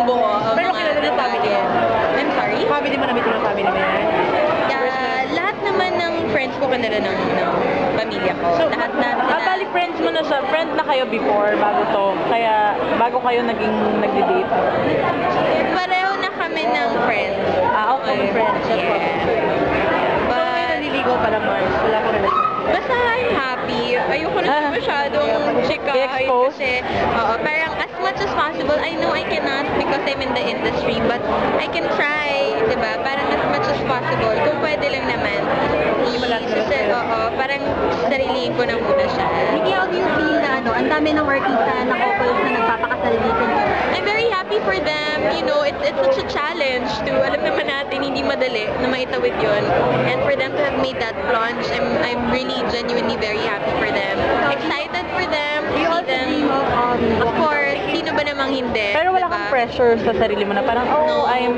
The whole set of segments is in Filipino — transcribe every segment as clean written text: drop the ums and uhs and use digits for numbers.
buo. Pero kilala ng family mo? I'm sorry? Family mo na ba ito ng family mo yan? Lahat naman ng friends ko kanila ng pamilya ko. Lahat na sila. Bali friends mo na siya. Friend na kayo before, bago to. Kaya, bago kayo naging nagde-date. Pareho na kami ng friends. Okay. Friends. Yeah. But, Naliligaw pa lang, Mars. Wala ko relasyon. basta I'm happy. Ayoko na masyadong chika. Exposed? Kasi, parang as much as possible, I know I cannot because I'm in the industry, but I can try, diba? Parang as much as possible. Kung pwede lang naman, parang sariliin ko na muna siya. Nikki, how do you feel na ang dami ng artista na couples na nagpapakasal recently? I'm very happy for them. You know, it's such a challenge to, alam naman natin, hindi madali na maitawid yun. And for them to have made that plunge, I'm really genuinely very happy for them. Excited for them, to see them. Of course, sino ba namang hindi? Pero wala diba? kang pressure sa sarili mo na parang, No, I'm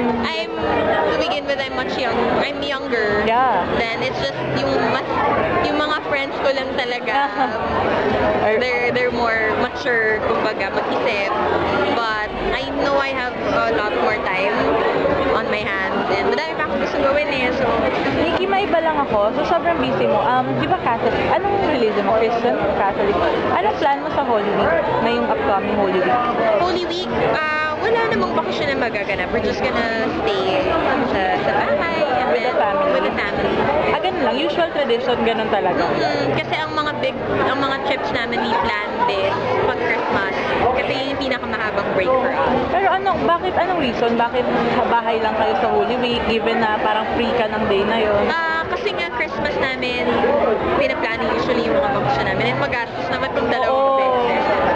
to begin with, I'm much young. I'm younger. Yeah. Then it's just yung mga friends ko lang talaga. They're more mature, kumbaga, mag-isip. But I know I have a lot more time on my hands and madami pa akong gusto gawin So, Nikki, may iba lang ako. So, sobrang busy mo. Di ba Catholic? Anong religion mo? Christian? Catholic? Anong plan mo sa Holy Week? Na yung upcoming Holy Week? Holy Week, wala namang bakasyon na magaganap. We're just gonna stay sa bahay and With the family? With the family. Ganun lang. Usual tradition, ganun talaga. Kasi ang mga trips namin we plan this pag Christmas. Kasi yun yung pinakamahabang break for us. Pero anong reason? Bakit bahay lang kayo sa Holy Week? Given na parang free ka ng day na yun? Kasi nga Christmas namin, pinaplano usually yung mga bakasyon namin. And magastos naman kung dalawang Oo. beses.